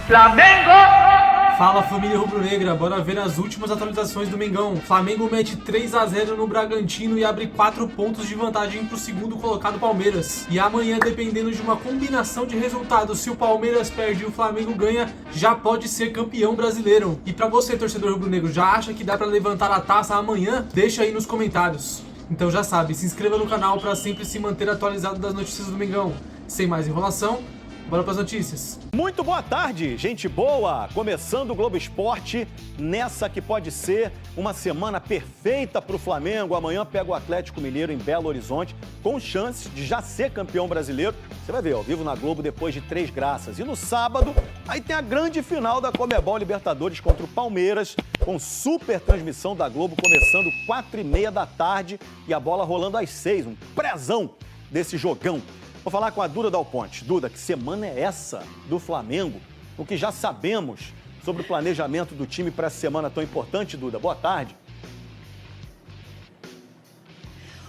Flamengo! Fala, família rubro-negra, bora ver as últimas atualizações do Mengão. Flamengo mete 3-0 no Bragantino e abre 4 pontos de vantagem pro segundo colocado Palmeiras. E amanhã, dependendo de uma combinação de resultados, se o Palmeiras perde e o Flamengo ganha, já pode ser campeão brasileiro. E pra você, torcedor rubro-negro, já acha que dá pra levantar a taça amanhã? Deixa aí nos comentários. Então já sabe, se inscreva no canal pra sempre se manter atualizado das notícias do Mengão. Sem mais enrolação, bora para as notícias. Muito boa tarde, gente boa! Começando o Globo Esporte nessa que pode ser uma semana perfeita para o Flamengo. Amanhã pega o Atlético Mineiro em Belo Horizonte, com chance de já ser campeão brasileiro. Você vai ver ao vivo na Globo depois de 3 graças. E no sábado, aí tem a grande final da Conmebol Libertadores contra o Palmeiras, com super transmissão da Globo começando 4h30 da tarde e a bola rolando às 6. Um prezão desse jogão. Vou falar com a Duda Dal Ponte. Duda, que semana é essa do Flamengo? O que já sabemos sobre o planejamento do time para essa semana tão importante, Duda? Boa tarde.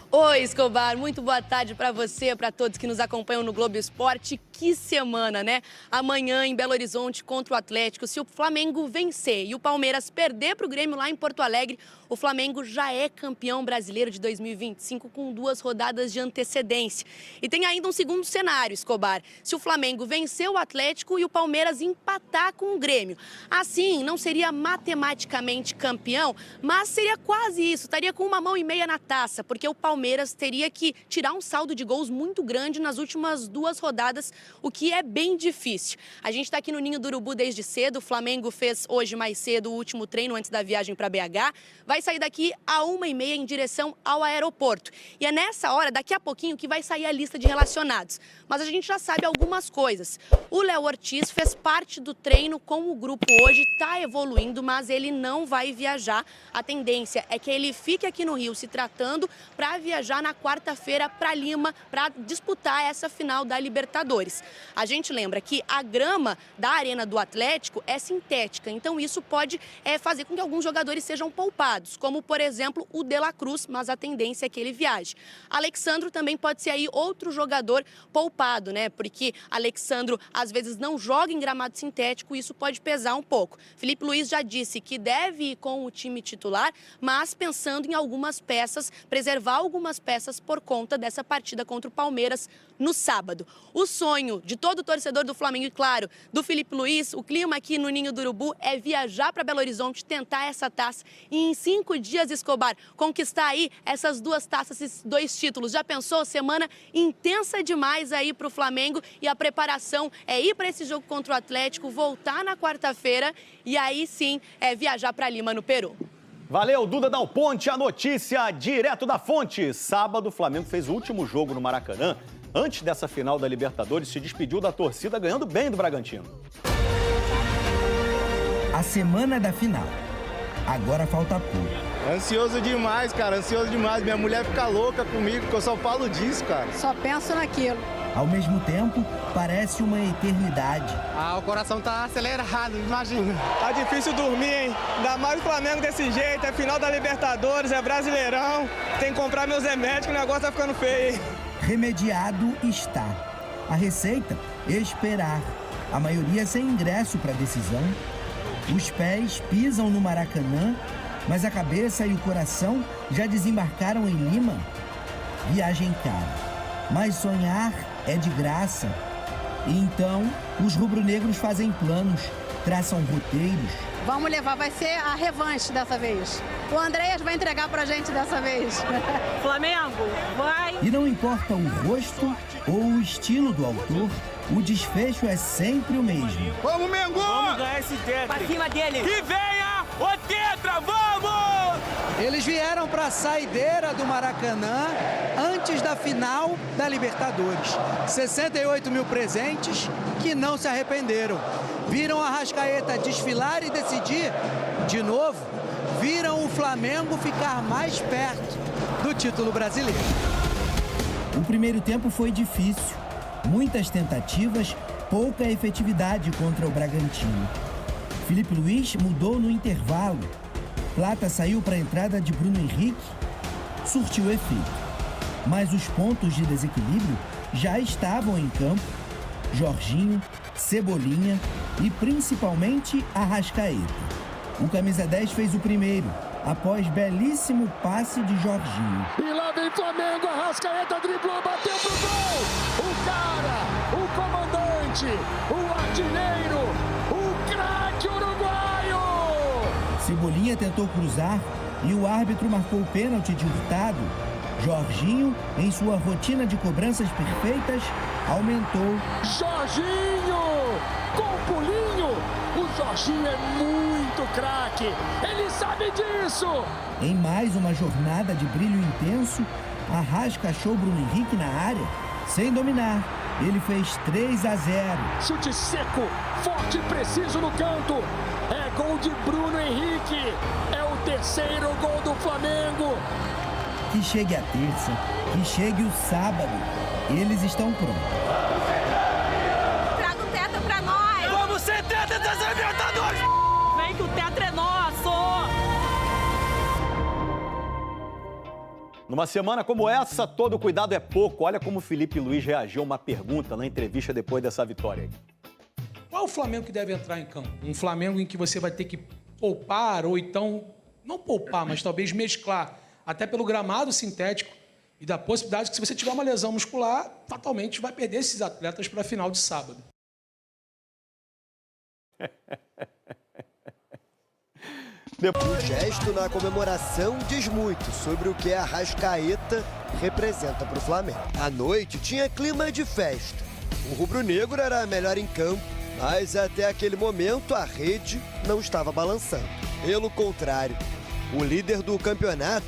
Oi, Escobar, muito boa tarde para você, para todos que nos acompanham no Globo Esporte. Que semana, né? Amanhã em Belo Horizonte contra o Atlético, se o Flamengo vencer e o Palmeiras perder para o Grêmio lá em Porto Alegre, o Flamengo já é campeão brasileiro de 2025 com 2 rodadas de antecedência. E tem ainda um segundo cenário, Escobar. Se o Flamengo vencer o Atlético e o Palmeiras empatar com o Grêmio. Assim, não seria matematicamente campeão, mas seria quase isso. Estaria com uma mão e meia na taça, porque o Palmeiras teria que tirar um saldo de gols muito grande nas últimas 2 rodadas, o que é bem difícil. A gente está aqui no Ninho do Urubu desde cedo. O Flamengo fez hoje mais cedo o último treino antes da viagem para BH. Vai sair daqui a 1h30 em direção ao aeroporto. E é nessa hora, daqui a pouquinho, que vai sair a lista de relacionados. Mas a gente já sabe algumas coisas. O Léo Ortiz fez parte do treino com o grupo hoje, está evoluindo, mas ele não vai viajar. A tendência é que ele fique aqui no Rio se tratando para viajar na quarta-feira para Lima para disputar essa final da Libertadores. A gente lembra que a grama da Arena do Atlético é sintética, então isso pode fazer com que alguns jogadores sejam poupados, como, por exemplo, o De La Cruz, mas a tendência é que ele viaje. Alexandro também pode ser aí outro jogador poupado, né? Porque Alexandro, às vezes, não joga em gramado sintético e isso pode pesar um pouco. Felipe Luiz já disse que deve ir com o time titular, mas pensando em algumas peças, preservar algumas peças por conta dessa partida contra o Palmeiras no sábado. O sonho de todo torcedor do Flamengo e, claro, do Felipe Luiz, o clima aqui no Ninho do Urubu é viajar para Belo Horizonte, tentar essa taça e em 5 dias, Escobar, conquistar aí essas 2 taças, esses 2 títulos. Já pensou? Semana intensa demais aí para o Flamengo e a preparação é ir para esse jogo contra o Atlético, voltar na quarta-feira e aí sim viajar para Lima, no Peru. Valeu, Duda Dal Ponte, a notícia direto da fonte. Sábado, o Flamengo fez o último jogo no Maracanã. Antes dessa final da Libertadores, se despediu da torcida ganhando bem do Bragantino. A semana da final. Agora falta pouco. Ansioso demais, cara, ansioso demais. Minha mulher fica louca comigo, porque eu só falo disso, cara. Só penso naquilo. Ao mesmo tempo, parece uma eternidade. O coração tá acelerado, imagina. Tá difícil dormir, hein? Ainda mais o Flamengo desse jeito, é final da Libertadores, é Brasileirão. Tem que comprar meus remédios, que o negócio tá ficando feio, hein? Remediado está. A receita? Esperar. A maioria sem ingresso para a decisão. Os pés pisam no Maracanã, mas a cabeça e o coração já desembarcaram em Lima. Viagem cara. Mas sonhar é de graça. E então, os rubro-negros fazem planos, traçam roteiros. Vamos levar, vai ser a revanche dessa vez. O Andréas vai entregar pra gente dessa vez. Flamengo, vai! E não importa o rosto ou o estilo do autor, o desfecho é sempre o mesmo. Vamos, Mengo! Vamos ganhar esse tetra! Pra cima dele! Que venha o tetra, vamos! Eles vieram para a saideira do Maracanã antes da final da Libertadores. 68 mil presentes que não se arrependeram. Viram a Arrascaeta desfilar e decidir de novo. Viram o Flamengo ficar mais perto do título brasileiro. O primeiro tempo foi difícil. Muitas tentativas, pouca efetividade contra o Bragantino. Felipe Luiz mudou no intervalo. Plata saiu para a entrada de Bruno Henrique. Surtiu efeito. Mas os pontos de desequilíbrio já estavam em campo. Jorginho, Cebolinha, e principalmente Arrascaeta. O camisa 10 fez o primeiro, após belíssimo passe de Jorginho. E lá vem Flamengo, Arrascaeta driblou, bateu pro gol! O cara, o comandante, o artilheiro, o craque uruguaio! Cebolinha tentou cruzar e o árbitro marcou o pênalti de Hurtado. Jorginho, em sua rotina de cobranças perfeitas, aumentou. Jorginho! Com pulinho! O Jorginho é muito craque! Ele sabe disso! Em mais uma jornada de brilho intenso, Arrasca achou Bruno Henrique na área, sem dominar. Ele fez 3-0. Chute seco, forte e preciso no canto. É gol de Bruno Henrique. É o terceiro gol do Flamengo. Que chegue a terça, que chegue o sábado. Eles estão prontos. Traga o tetra pra nós! Vamos ser tetra das Libertadores! Vem que o tetra é nosso! Numa semana como essa, todo cuidado é pouco. Olha como o Felipe Luiz reagiu a uma pergunta na entrevista depois dessa vitória. Qual é o Flamengo que deve entrar em campo? Um Flamengo em que você vai ter que poupar ou então, não poupar, mas talvez mesclar, até pelo gramado sintético e da possibilidade que se você tiver uma lesão muscular, fatalmente vai perder esses atletas para a final de sábado. O gesto na comemoração diz muito sobre o que a Arrascaeta representa para o Flamengo. A noite tinha clima de festa. O rubro-negro era melhor em campo, mas até aquele momento a rede não estava balançando. Pelo contrário, o líder do campeonato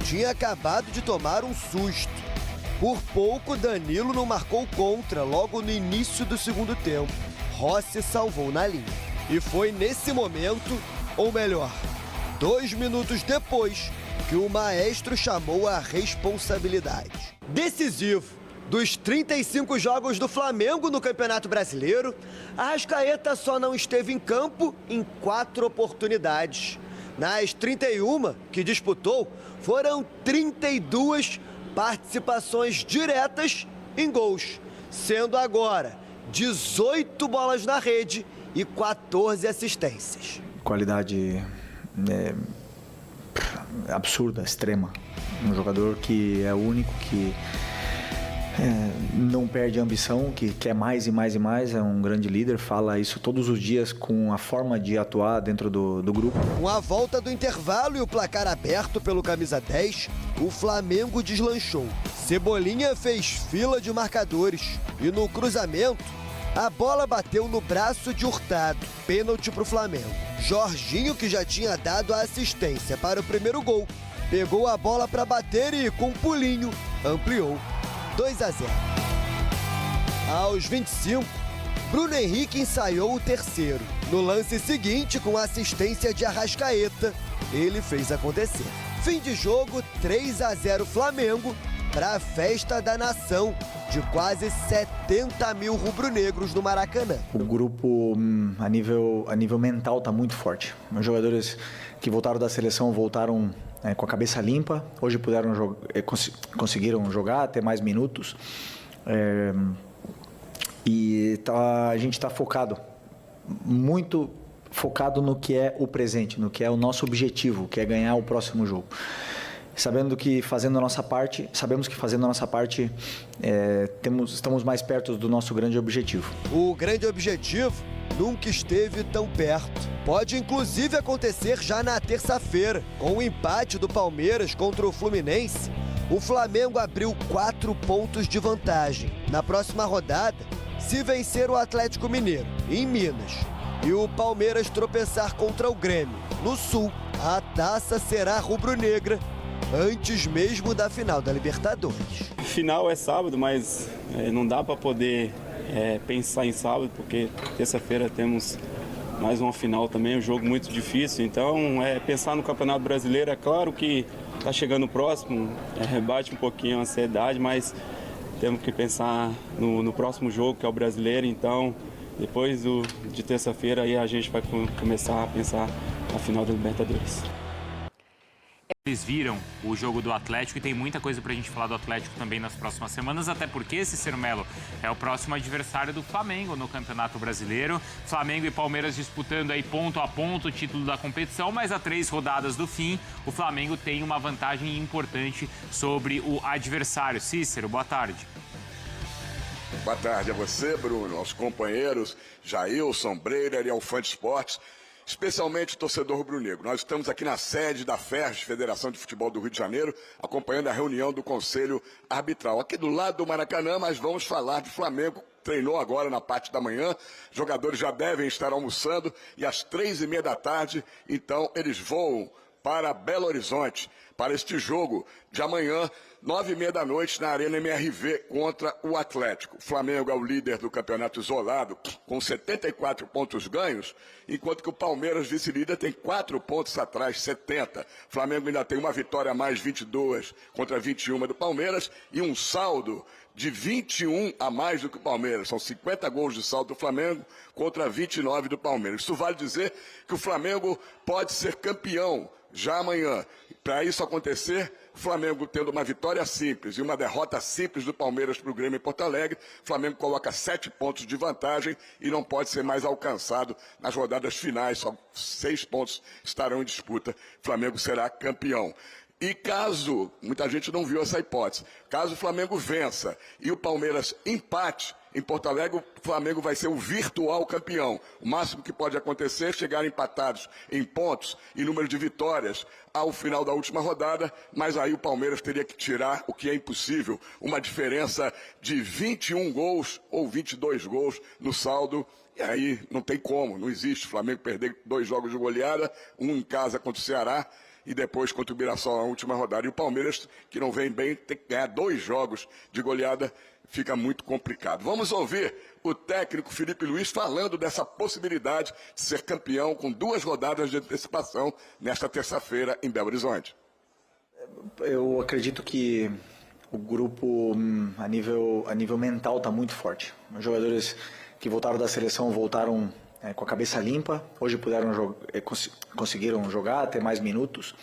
tinha acabado de tomar um susto. Por pouco, Danilo não marcou contra logo no início do segundo tempo. Rossi salvou na linha. E foi nesse momento, ou melhor, 2 minutos depois, que o maestro chamou a responsabilidade. Decisivo. Dos 35 jogos do Flamengo no Campeonato Brasileiro, Arrascaeta só não esteve em campo em 4 oportunidades. Nas 31 que disputou, foram 32 participações diretas em gols, sendo agora 18 bolas na rede e 14 assistências. Qualidade absurda, extrema. Um jogador que é único, que não perde a ambição, que quer mais e mais e mais, é um grande líder, fala isso todos os dias com a forma de atuar dentro do grupo. Com a volta do intervalo e o placar aberto pelo camisa 10, o Flamengo deslanchou. Cebolinha fez fila de marcadores e no cruzamento, a bola bateu no braço de Hurtado, pênalti para o Flamengo. Jorginho, que já tinha dado a assistência para o primeiro gol, pegou a bola para bater e, com um pulinho, ampliou. 2-0. Aos 25, Bruno Henrique ensaiou o terceiro. No lance seguinte, com a assistência de Arrascaeta, ele fez acontecer. Fim de jogo, 3-0 Flamengo, para a festa da nação de quase 70 mil rubro-negros no Maracanã. O grupo, a nível mental, está muito forte. Os jogadores que voltaram da seleção voltaram com a cabeça limpa. Hoje conseguiram jogar, ter mais minutos. A gente está focado, muito focado no que é o presente, no que é o nosso objetivo, que é ganhar o próximo jogo. Sabemos que fazendo a nossa parte, estamos mais perto do nosso grande objetivo. O grande objetivo nunca esteve tão perto. Pode inclusive acontecer já na terça-feira. Com o empate do Palmeiras contra o Fluminense, o Flamengo abriu 4 pontos de vantagem. Na próxima rodada, se vencer o Atlético Mineiro, em Minas, e o Palmeiras tropeçar contra o Grêmio, no Sul, a taça será rubro-negra antes mesmo da final da Libertadores. Final é sábado, mas não dá para poder pensar em sábado, porque terça-feira temos mais uma final também, um jogo muito difícil. Então, pensar no Campeonato Brasileiro, é claro que está chegando próximo, rebate um pouquinho a ansiedade, mas temos que pensar no próximo jogo, que é o Brasileiro. Então, depois de terça-feira, aí a gente vai começar a pensar na final da Libertadores. Eles viram o jogo do Atlético e tem muita coisa pra gente falar do Atlético também nas próximas semanas, até porque, Cícero Melo, é o próximo adversário do Flamengo no Campeonato Brasileiro. Flamengo e Palmeiras disputando aí ponto a ponto o título da competição, mas a 3 rodadas do fim, o Flamengo tem uma vantagem importante sobre o adversário. Cícero, boa tarde. Boa tarde a você, Bruno, aos companheiros Jailson, Breira e ao Fã de Esportes, especialmente o torcedor rubro-negro. Nós estamos aqui na sede da FERJ, Federação de Futebol do Rio de Janeiro, acompanhando a reunião do Conselho Arbitral. Aqui do lado do Maracanã, mas vamos falar de Flamengo. Treinou agora na parte da manhã, jogadores já devem estar almoçando e às 3h30 da tarde, então eles voam para Belo Horizonte, para este jogo de amanhã, 9h30 da noite, na Arena MRV contra o Atlético. O Flamengo é o líder do campeonato isolado, com 74 pontos ganhos, enquanto que o Palmeiras, vice-líder, tem 4 pontos atrás, 70. O Flamengo ainda tem uma vitória a mais, 22 contra 21 do Palmeiras, e um saldo de 21 a mais do que o Palmeiras. São 50 gols de saldo do Flamengo contra 29 do Palmeiras. Isso vale dizer que o Flamengo pode ser campeão já amanhã. Para isso acontecer, o Flamengo tendo uma vitória simples e uma derrota simples do Palmeiras para o Grêmio em Porto Alegre, o Flamengo coloca 7 pontos de vantagem e não pode ser mais alcançado nas rodadas finais. Só 6 pontos estarão em disputa. O Flamengo será campeão. E caso, muita gente não viu essa hipótese, caso o Flamengo vença e o Palmeiras empate em Porto Alegre, o Flamengo vai ser o virtual campeão. O máximo que pode acontecer é chegar empatados em pontos e número de vitórias ao final da última rodada, mas aí o Palmeiras teria que tirar, o que é impossível, uma diferença de 21 gols ou 22 gols no saldo. E aí não tem como, não existe o Flamengo perder 2 jogos de goleada, um em casa contra o Ceará, e depois contra o Mirassol na última rodada. E o Palmeiras, que não vem bem, tem que ganhar 2 jogos de goleada, fica muito complicado. Vamos ouvir o técnico Felipe Luiz falando dessa possibilidade de ser campeão com 2 rodadas de antecipação nesta terça-feira em Belo Horizonte. Eu acredito que o grupo, a nível mental, está muito forte. Os jogadores que voltaram da seleção voltaram com a cabeça limpa, hoje puderam conseguiram jogar, ter mais minutos,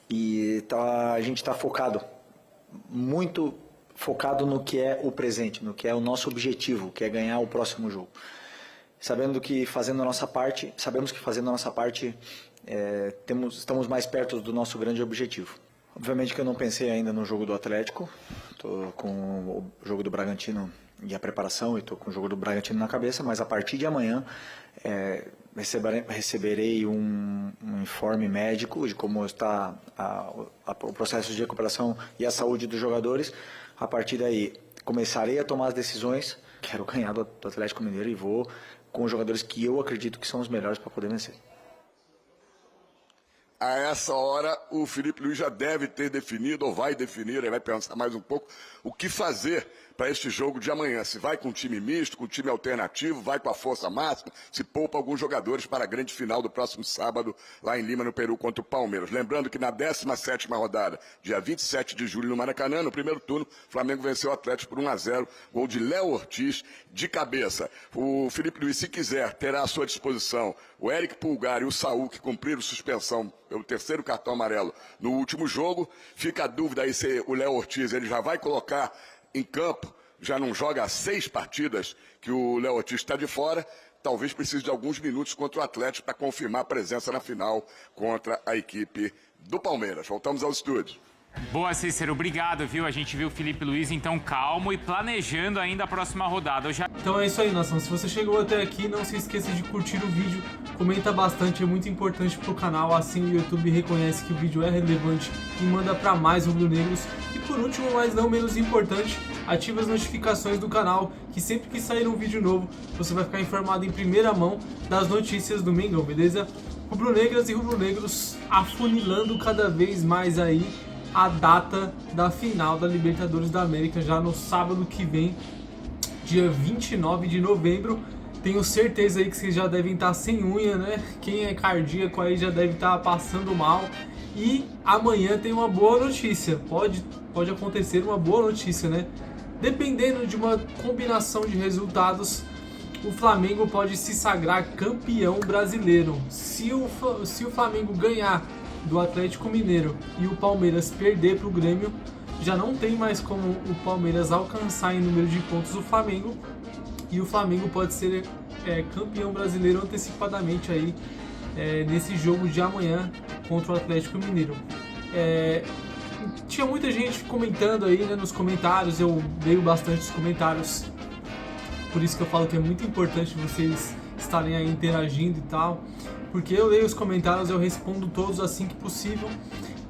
e a gente está muito focado no que é o presente, no que é o nosso objetivo, que é ganhar o próximo jogo. Sabemos que fazendo a nossa parte, estamos mais perto do nosso grande objetivo. Obviamente que eu não pensei ainda no jogo do Atlético, estou com o jogo do Bragantino e a preparação, e estou com o jogo do Bragantino na cabeça, mas a partir de amanhã receberei um informe médico de como está o processo de recuperação e a saúde dos jogadores. A partir daí, começarei a tomar as decisões. Quero ganhar do Atlético Mineiro e vou com os jogadores que eu acredito que são os melhores para poder vencer. A essa hora, o Felipe Luiz já deve ter definido, ou vai definir, ele vai pensar mais um pouco, o que fazer para este jogo de amanhã. Se vai com time misto, com time alternativo, vai com a força máxima, se poupa alguns jogadores para a grande final do próximo sábado, lá em Lima, no Peru, contra o Palmeiras. Lembrando que na 17ª rodada, dia 27 de julho, no Maracanã, no primeiro turno, o Flamengo venceu o Atlético por 1-0, gol de Léo Ortiz, de cabeça. O Felipe Luiz, se quiser, terá à sua disposição o Eric Pulgar e o Saul, que cumpriram suspensão pelo 3º cartão amarelo no último jogo. Fica a dúvida aí se o Léo Ortiz ele já vai colocar em campo, já não joga há 6 partidas que o Léo Ortiz está de fora, talvez precise de alguns minutos contra o Atlético para confirmar a presença na final contra a equipe do Palmeiras. Voltamos ao estúdio. Boa, Cícero, obrigado, viu? A gente viu o Felipe Luiz, então, calmo e planejando ainda a próxima rodada. Então é isso aí, nação. Se você chegou até aqui, não se esqueça de curtir o vídeo, comenta bastante, é muito importante pro canal, assim o YouTube reconhece que o vídeo é relevante e manda para mais rubro-negros. E por último, mas não menos importante, ative as notificações do canal, que sempre que sair um vídeo novo, você vai ficar informado em primeira mão das notícias do Mengão, beleza? Rubro-negras e rubro-negros afunilando cada vez mais aí a data da final da Libertadores da América, já no sábado que vem, dia 29 de novembro. Tenho certeza aí que vocês já devem estar sem unha, né? Quem é cardíaco aí já deve estar passando mal. E amanhã tem uma boa notícia, pode acontecer uma boa notícia, né? Dependendo de uma combinação de resultados, o Flamengo pode se sagrar campeão brasileiro. Se o Flamengo ganhar do Atlético Mineiro e o Palmeiras perder para o Grêmio, já não tem mais como o Palmeiras alcançar em número de pontos o Flamengo, e o Flamengo pode ser campeão brasileiro antecipadamente aí nesse jogo de amanhã contra o Atlético Mineiro. Tinha muita gente comentando aí, né, nos comentários, eu leio bastante os comentários, por isso que eu falo que é muito importante vocês estarem aí interagindo e tal, porque eu leio os comentários, eu respondo todos assim que possível,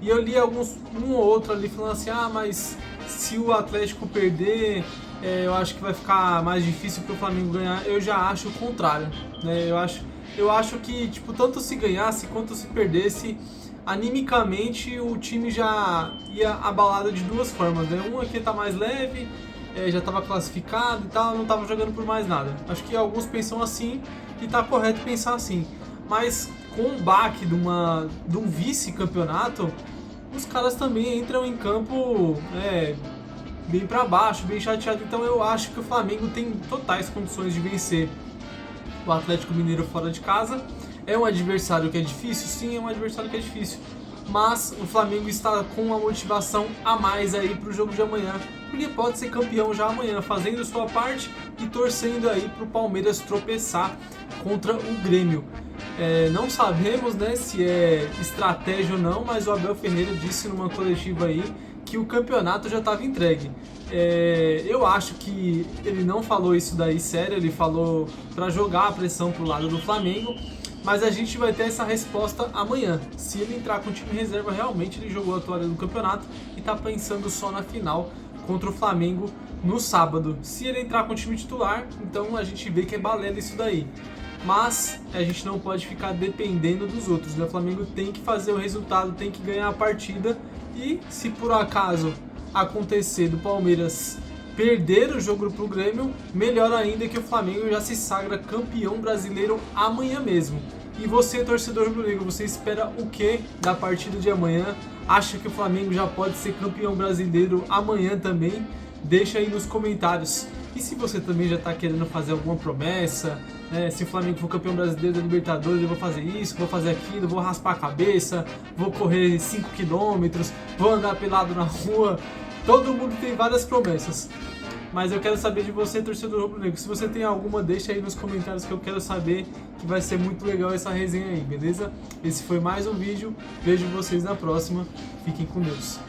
e eu li um ou outro ali falando assim, mas se o Atlético perder, eu acho que vai ficar mais difícil para o Flamengo ganhar. Eu já acho o contrário, né? Eu acho que, tipo, tanto se ganhasse quanto se perdesse, animicamente o time já ia abalado de duas formas, né? Uma que tá mais leve, já estava classificado e tal, não estava jogando por mais nada. Acho que alguns pensam assim e tá correto pensar assim. Mas com o baque de um vice-campeonato, os caras também entram em campo bem para baixo, bem chateado. Então eu acho que o Flamengo tem totais condições de vencer o Atlético Mineiro fora de casa. É um adversário que é difícil? Sim, é um adversário que é difícil. Mas o Flamengo está com uma motivação a mais aí para o jogo de amanhã, porque pode ser campeão já amanhã, fazendo sua parte e torcendo aí para o Palmeiras tropeçar contra o Grêmio. Não sabemos, né, se é estratégia ou não, mas o Abel Ferreira disse numa coletiva aí que o campeonato já estava entregue. Eu acho que ele não falou isso daí sério, ele falou para jogar a pressão pro lado do Flamengo, mas a gente vai ter essa resposta amanhã. Se ele entrar com o time reserva, realmente ele jogou a toalha do campeonato e tá pensando só na final contra o Flamengo no sábado. Se ele entrar com o time titular, então a gente vê que é balela isso daí. Mas a gente não pode ficar dependendo dos outros, né? O Flamengo tem que fazer o resultado, tem que ganhar a partida, e se por acaso acontecer do Palmeiras perder o jogo pro Grêmio, melhor ainda, que o Flamengo já se sagra campeão brasileiro amanhã mesmo. E você, torcedor rubro-negro, você espera o que da partida de amanhã? Acha que o Flamengo já pode ser campeão brasileiro amanhã também? Deixa aí nos comentários. E se você também já está querendo fazer alguma promessa, né? Se o Flamengo for campeão brasileiro da Libertadores, eu vou fazer isso, vou fazer aquilo, vou raspar a cabeça, vou correr 5 km, vou andar pelado na rua. Todo mundo tem várias promessas. Mas eu quero saber de você, torcedor rubro-negro. Se você tem alguma, deixa aí nos comentários que eu quero saber, que vai ser muito legal essa resenha aí, beleza? Esse foi mais um vídeo. Vejo vocês na próxima. Fiquem com Deus.